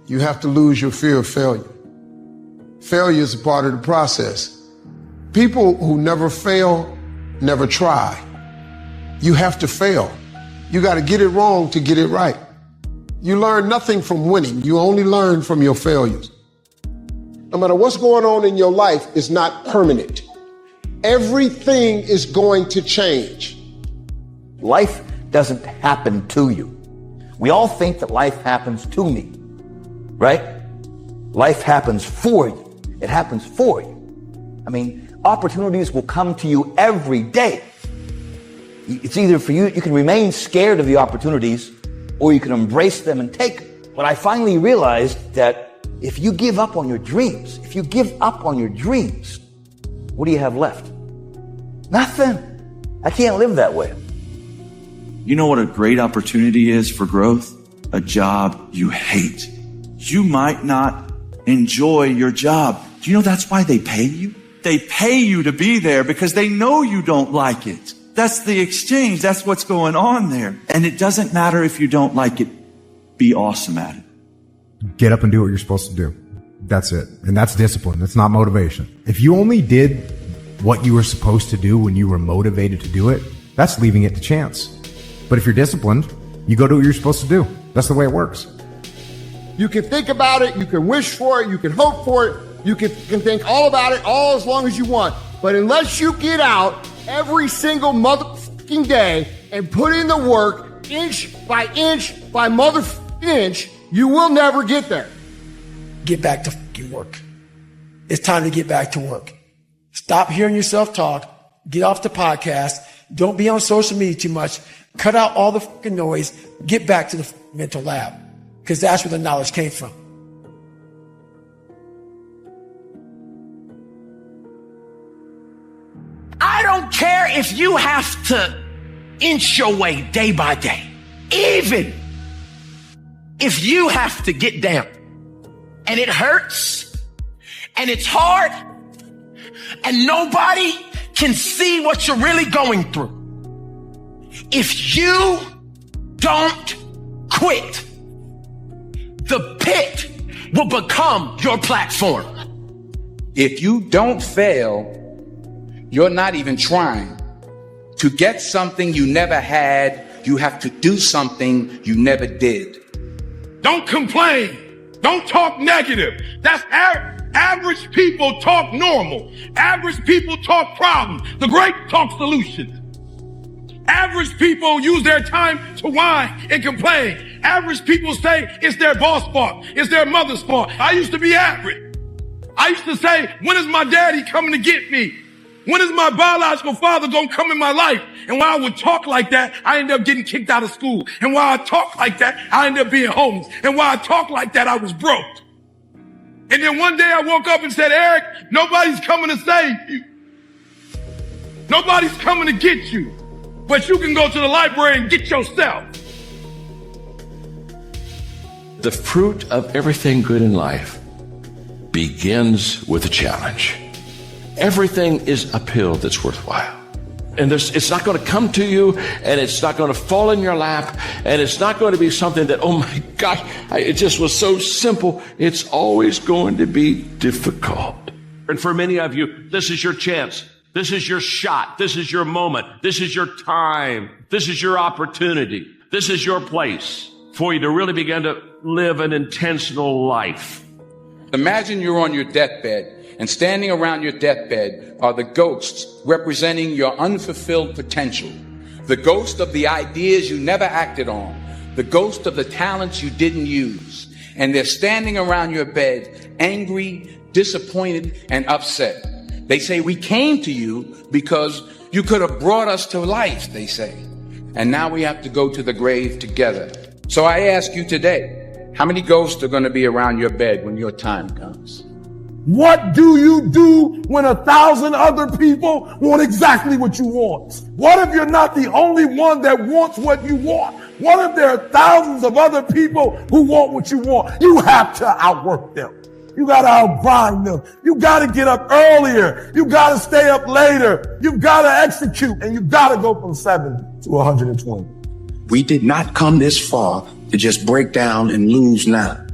You have to lose your fear of failure. Failure is a part of the process. People who never fail, never try. You have to fail. You got to get it wrong to get it right. You learn nothing from winning. You only learn from your failures. No matter what's going on in your life, it's not permanent. Everything is going to change. Life doesn't happen to you. We all think that life happens to me, right? Life happens for you. It happens for you. I mean, opportunities will come to you every day. It's either for you, you can remain scared of the opportunities, or you can embrace them and take them. But I finally realized that if you give up on your dreams, what do you have left? Nothing. I can't live that way. You know what a great opportunity is for growth? A job you hate. You might not enjoy your job. Do you know that's why they pay you? They pay you to be there because they know you don't like it. That's the exchange. That's what's going on there. And it doesn't matter if you don't like it. Be awesome at it. Get up and do what you're supposed to do. That's it. And that's discipline. That's not motivation. If you only did what you were supposed to do when you were motivated to do it, that's leaving it to chance. But if you're disciplined, you go do what you're supposed to do. That's the way it works. You can think about it, you can wish for it, you can hope for it, you can think all about it all as long as you want. But unless you get out every single motherfucking day and put in the work, inch by motherfucking inch, you will never get there. Get back to fucking work. It's time to get back to work. Stop hearing yourself talk. Get off the podcast. Don't be on social media too much. Cut out all the fucking noise. Get back to the mental lab, because that's where the knowledge came from. I don't care if you have to inch your way day by day, even if you have to get down and it hurts and it's hard and nobody can see what you're really going through. If you don't quit, the pit will become your platform. If you don't fail, you're not even trying. To get something you never had, you have to do something you never did. Don't complain. Don't talk negative. That's average people talk normal. Average people talk problems. The great talk solutions. Average people use their time to whine and complain. Average people say it's their boss' fault. It's their mother's fault. I used to be average. I used to say, when is my daddy coming to get me? When is my biological father going to come in my life? And while I would talk like that, I ended up getting kicked out of school. And while I talked like that, I ended up being homeless. And while I talked like that, I was broke. And then one day I woke up and said, Eric, nobody's coming to save you. Nobody's coming to get you. But you can go to the library and get yourself. The fruit of everything good in life begins with a challenge. Everything is uphill that's worthwhile. And it's not going to come to you, and it's not going to fall in your lap, and it's not going to be something that, oh my gosh, it just was so simple. It's always going to be difficult. And for many of you, this is your chance. This is your shot. This is your moment. This is your time. This is your opportunity. This is your place for you to really begin to live an intentional life. Imagine you're on your deathbed, and standing around your deathbed are the ghosts representing your unfulfilled potential. The ghost of the ideas you never acted on. The ghost of the talents you didn't use. And they're standing around your bed, angry, disappointed, and upset. They say, we came to you because you could have brought us to life, they say. And now we have to go to the grave together. So I ask you today, how many ghosts are going to be around your bed when your time comes? What do you do when 1,000 other people want exactly what you want? What if you're not the only one that wants what you want? What if there are thousands of other people who want what you want? You have to outwork them. You got to outgrind them. You got to get up earlier. You got to stay up later. You got to execute, and you got to go from 7 to 120. We did not come this far to just break down and lose now.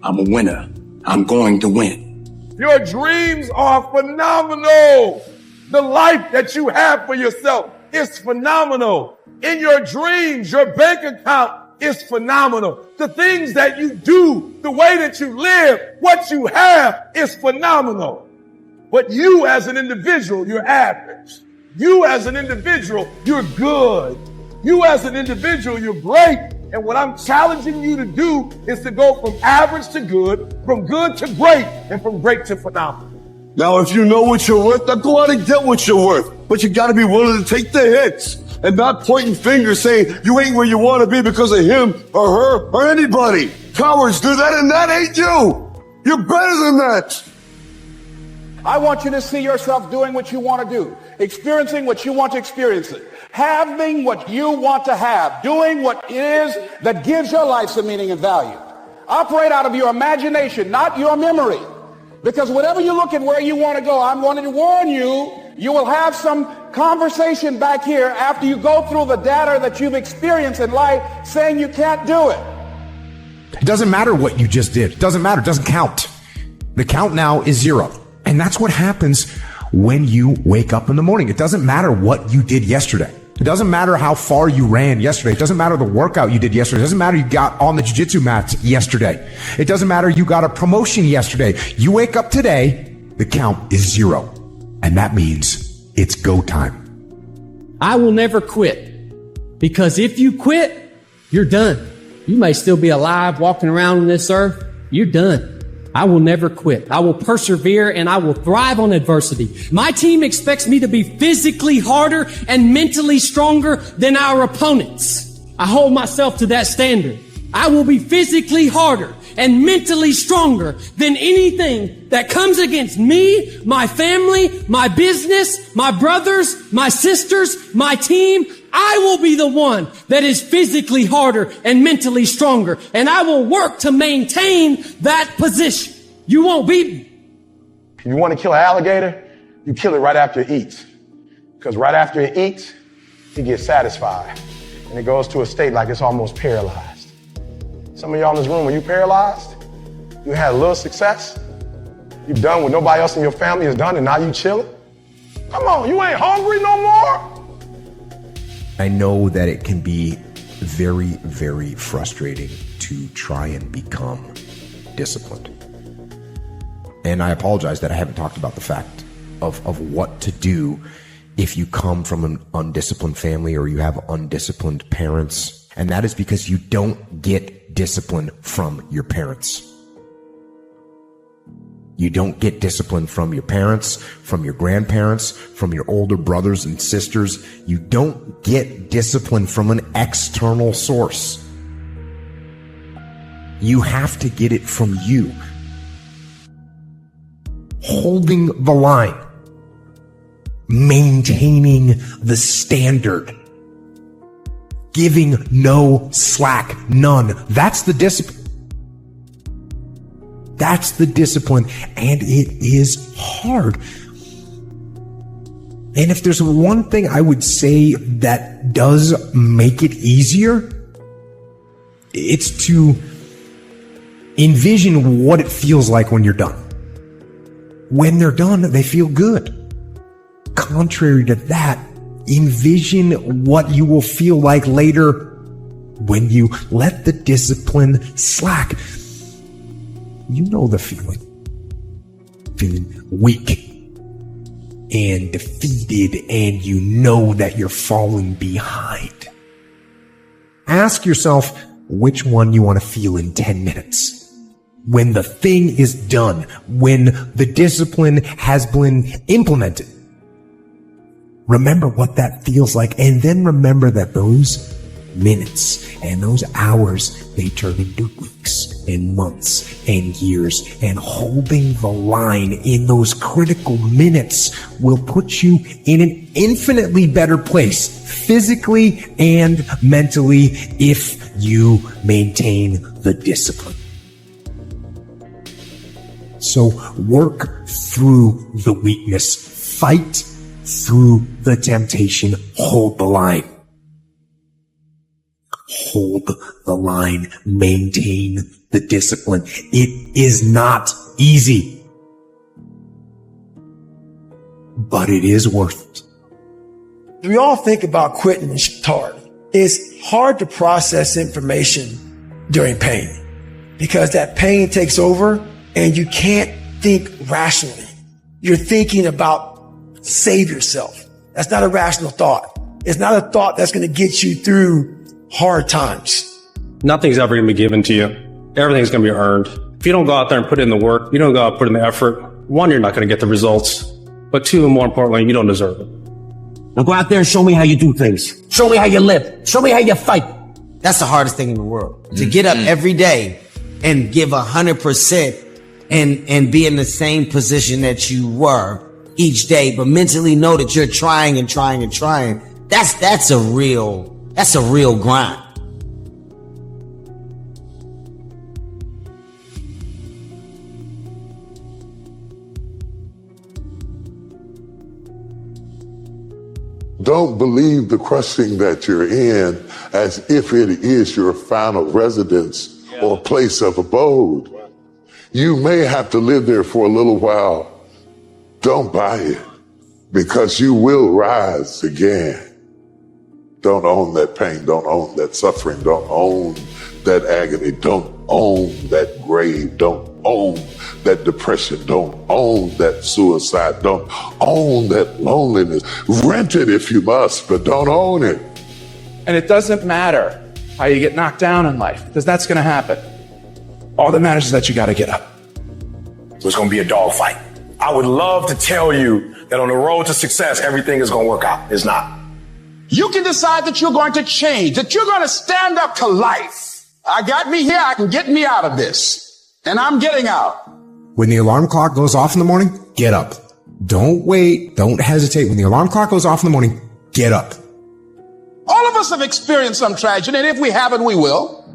I'm a winner. I'm going to win. Your dreams are phenomenal. The life that you have for yourself is phenomenal. In your dreams, your bank account is phenomenal. The things that you do, the way that you live, what you have is phenomenal. But you as an individual, you're average. You as an individual, you're good. You as an individual, you're great. And what I'm challenging you to do is to go from average to good, from good to great, and from great to phenomenal. Now, if you know what you're worth, then go out and get what you're worth. But you gotta be willing to take the hits and not pointing fingers saying you ain't where you want to be because of him or her or anybody. Cowards do that, and that ain't you. You're better than that. I want you to see yourself doing what you want to do, experiencing what you want to experience, having what you want to have, doing what it is that gives your life some meaning and value. Operate out of your imagination, not your memory. Because whatever you look at where you want to go, I'm going to warn you, you will have some conversation back here after you go through the data that you've experienced in life saying you can't do it. It doesn't matter what you just did. It doesn't matter. It doesn't count. The count now is 0. And that's what happens when you wake up in the morning. It doesn't matter what you did yesterday. It doesn't matter how far you ran yesterday. It doesn't matter the workout you did yesterday. It doesn't matter you got on the jiu-jitsu mats yesterday. It doesn't matter you got a promotion yesterday. You wake up today, the count is 0. And that means it's go time. I will never quit, because if you quit, you're done. You may still be alive walking around on this earth. You're done. I will never quit. I will persevere and I will thrive on adversity. My team expects me to be physically harder and mentally stronger than our opponents. I hold myself to that standard. I will be physically harder and mentally stronger than anything that comes against me, my family, my business, my brothers, my sisters, my team. I will be the one that is physically harder and mentally stronger, and I will work to maintain that position. You won't beat me. You want to kill an alligator? You kill it right after it eats. Because right after it eats, it gets satisfied. And it goes to a state like it's almost paralyzed. Some of y'all in this room, when you paralyzed, you had a little success, you've done what nobody else in your family has done, and now you chilling? Come on, you ain't hungry no more? I know that it can be very, very frustrating to try and become disciplined. And I apologize that I haven't talked about the fact of what to do if you come from an undisciplined family or you have undisciplined parents. And that is because you don't get discipline from your parents. You don't get discipline from your parents, from your grandparents, from your older brothers and sisters. You don't get discipline from an external source. You have to get it from you. Holding the line. Maintaining the standard. Giving no slack, none. That's the discipline. That's the discipline, and it is hard. And if there's one thing I would say that does make it easier, it's to envision what it feels like when you're done. When they're done, they feel good. Contrary to that, envision what you will feel like later when you let the discipline slack. You know the feeling. Feeling weak and defeated, and you know that you're falling behind. Ask yourself which one you want to feel in 10 minutes. When the thing is done, when the discipline has been implemented. Remember what that feels like, and then remember that those minutes and those hours, they turn into weeks and months and years, and holding the line in those critical minutes will put you in an infinitely better place, physically and mentally, if you maintain the discipline. So work through the weakness, fight through the temptation, hold the line. hold the line, maintain the discipline. It is not easy, but it is worth it. We all think about quitting and it's hard. It's hard to process information during pain because that pain takes over and you can't think rationally. You're thinking about save yourself. That's not a rational thought. It's not a thought that's going to get you through hard times. Nothing's ever going to be given to you. Everything's going to be earned. If you don't go out there and put in the work, you don't go out and put in the effort, one, you're not going to get the results. But two, and more importantly, you don't deserve it. Now go out there and show me how you do things. Show me how you live. Show me how you fight. That's the hardest thing in the world. To get up every day and give 100% and be in the same position that you were each day, but mentally know that you're trying and trying and trying. That's a real grind. Don't believe the crushing that you're in as if it is your final residence or place of abode. You may have to live there for a little while. Don't buy it, because you will rise again. Don't own that pain. Don't own that suffering. Don't own that agony. Don't own that grave. Don't own that depression. Don't own that suicide. Don't own that loneliness. Rent it if you must, but don't own it. And it doesn't matter how you get knocked down in life, because that's going to happen. All that matters is that you got to get up. So it's going to be a dogfight. I would love to tell you that on the road to success, everything is going to work out. It's not. You can decide that you're going to change, that you're going to stand up to life. I got me here. I can get me out of this. And I'm getting out. When the alarm clock goes off in the morning, get up. Don't wait. Don't hesitate. When the alarm clock goes off in the morning, get up. All of us have experienced some tragedy, and if we haven't, we will.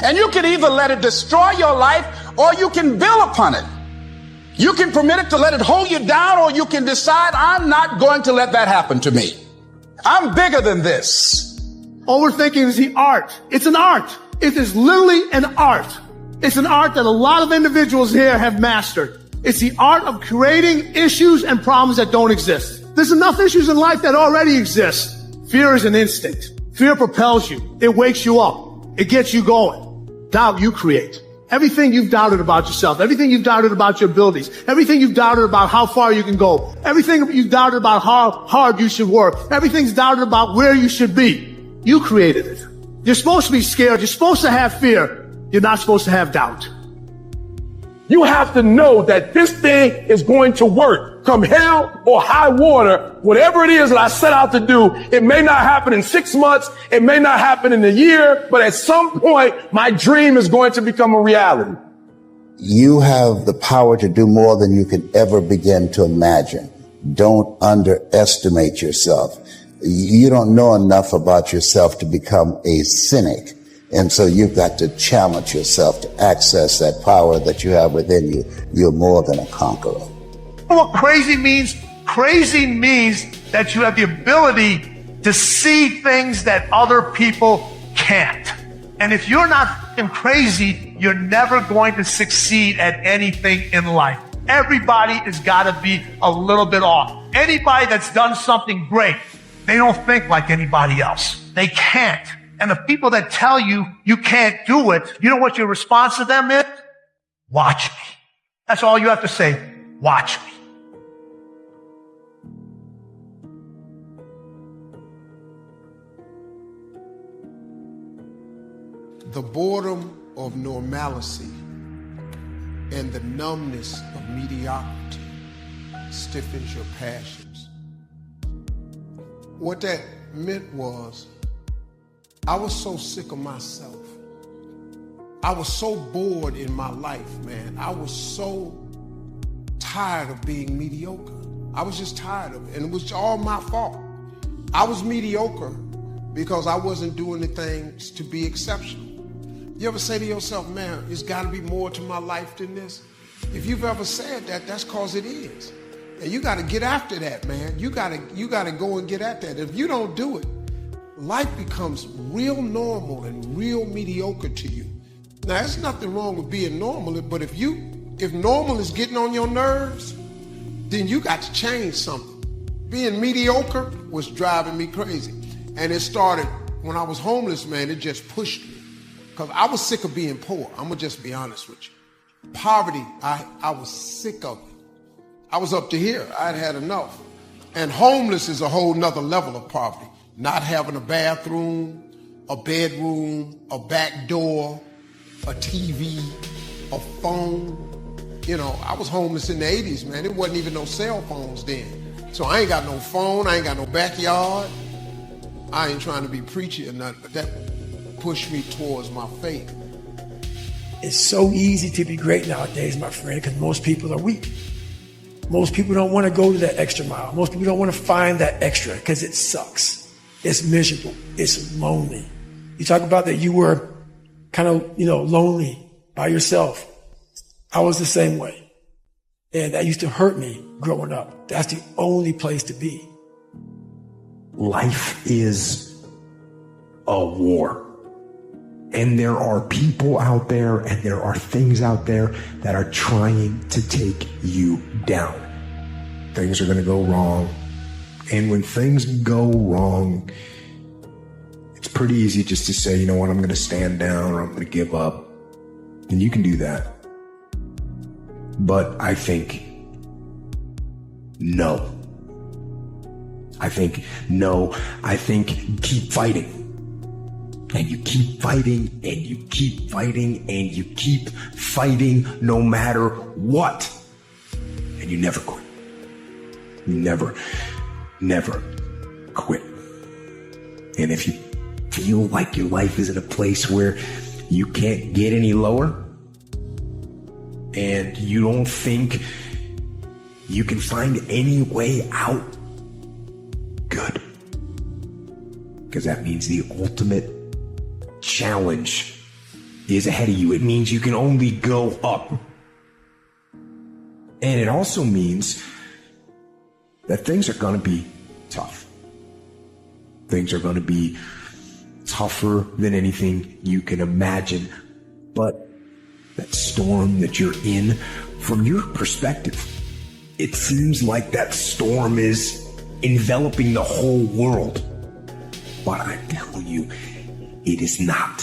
And you can either let it destroy your life or you can build upon it. You can permit it to let it hold you down, or you can decide, I'm not going to let that happen to me. I'm bigger than this. Overthinking is the art. It's an art. It is literally an art. It's an art that a lot of individuals here have mastered. It's the art of creating issues and problems that don't exist. There's enough issues in life that already exist. Fear is an instinct. Fear propels you. It wakes you up. It gets you going. Doubt you create. Everything you've doubted about yourself, everything you've doubted about your abilities, everything you've doubted about how far you can go, everything you've doubted about how hard you should work, everything's doubted about where you should be. You created it. You're supposed to be scared. You're supposed to have fear. You're not supposed to have doubt. You have to know that this thing is going to work. Come hell or high water, whatever it is that I set out to do, it may not happen in 6 months, it may not happen in a year, but at some point, my dream is going to become a reality. You have the power to do more than you could ever begin to imagine. Don't underestimate yourself. You don't know enough about yourself to become a cynic. And so you've got to challenge yourself to access that power that you have within you. You're more than a conqueror. What crazy means? Crazy means that you have the ability to see things that other people can't. And if you're not crazy, you're never going to succeed at anything in life. Everybody has got to be a little bit off. Anybody that's done something great, they don't think like anybody else. They can't. And the people that tell you you can't do it, you know what your response to them is? Watch me. That's all you have to say. Watch me. The boredom of normalcy and the numbness of mediocrity stiffens your passions. What that meant was, I was so sick of myself. I was so bored in my life, man. I was so tired of being mediocre. I was just tired of it, and it was all my fault. I was mediocre because I wasn't doing the things to be exceptional. You ever say to yourself, man, there's got to be more to my life than this? If you've ever said that, that's because it is. And you got to get after that, man. You got to go and get at that. If you don't do it, life becomes real normal and real mediocre to you. Now, there's nothing wrong with being normal, but if normal is getting on your nerves, then you got to change something. Being mediocre was driving me crazy. And it started when I was homeless, man. It just pushed me. Because I was sick of being poor. I'm going to just be honest with you. Poverty, I was sick of it. I was up to here. I'd had enough. And homeless is a whole nother level of poverty. Not having a bathroom, a bedroom, a back door, a TV, a phone. You know, I was homeless in the 80s, man. There wasn't even no cell phones then. So I ain't got no phone, I ain't got no backyard. I ain't trying to be preachy or nothing, but that pushed me towards my faith. It's so easy to be great nowadays, my friend, because most people are weak. Most people don't want to go to that extra mile. Most people don't want to find that extra because it sucks. It's miserable. It's lonely. You talk about that you were kind of, lonely by yourself. I was the same way. And that used to hurt me growing up. That's the only place to be. Life is a war. And there are people out there and there are things out there that are trying to take you down. Things are going to go wrong. And when things go wrong, it's pretty easy just to say, you know what, I'm going to stand down or I'm going to give up. And you can do that. But I think no. I think keep fighting. And you keep fighting and you keep fighting and you keep fighting no matter what. And you never quit. You never quit. And if you feel like your life is in a place where you can't get any lower, and you don't think you can find any way out, good. Because that means the ultimate challenge is ahead of you. It means you can only go up. And it also means that things are going to be tough. Things are going to be tougher than anything you can imagine. But that storm that you're in, from your perspective, it seems like that storm is enveloping the whole world. But I'm telling you, it is not.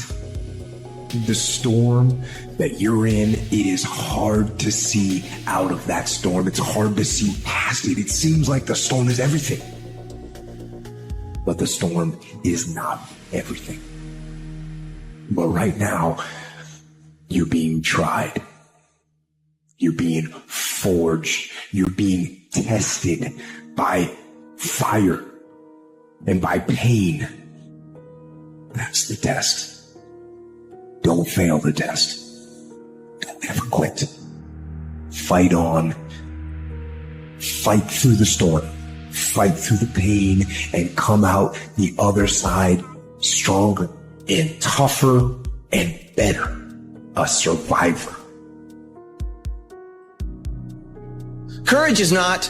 The storm that you're in, it is hard to see out of that storm. It's hard to see past it. It seems like the storm is everything. But the storm is not everything. But right now, you're being tried. You're being forged. You're being tested by fire and by pain. That's the test. Don't fail the test. Don't ever quit. Fight on. Fight through the storm. Fight through the pain and come out the other side stronger and tougher and better. A survivor. Courage is not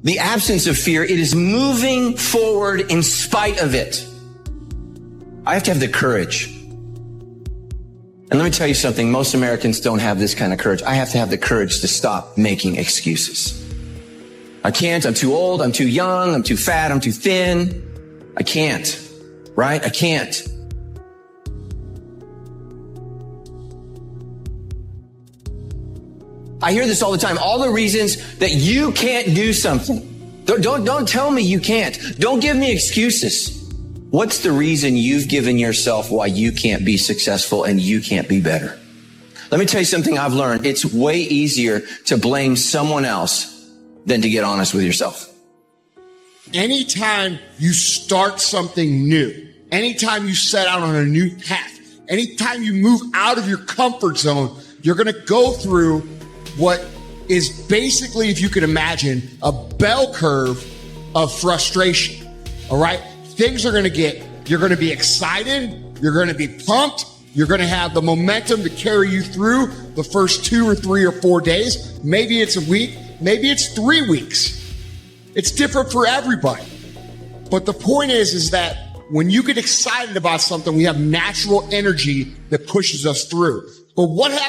the absence of fear. It is moving forward in spite of it. I have to have the courage. And let me tell you something. Most Americans don't have this kind of courage. I have to have the courage to stop making excuses. I can't. I'm too old. I'm too young. I'm too fat. I'm too thin. I can't. Right? I can't. I hear this all the time. All the reasons that you can't do something. Don't tell me you can't. Don't give me excuses. What's the reason you've given yourself why you can't be successful and you can't be better? Let me tell you something I've learned. It's way easier to blame someone else than to get honest with yourself. Anytime you start something new, anytime you set out on a new path, anytime you move out of your comfort zone, you're going to go through what is basically, if you could imagine, a bell curve of frustration. All right? Things are going to you're going to be excited. You're going to be pumped. You're going to have the momentum to carry you through the first 2 or 3 or 4 days. Maybe it's a week. Maybe it's 3 weeks. It's different for everybody. But the point is that when you get excited about something, we have natural energy that pushes us through. But what happens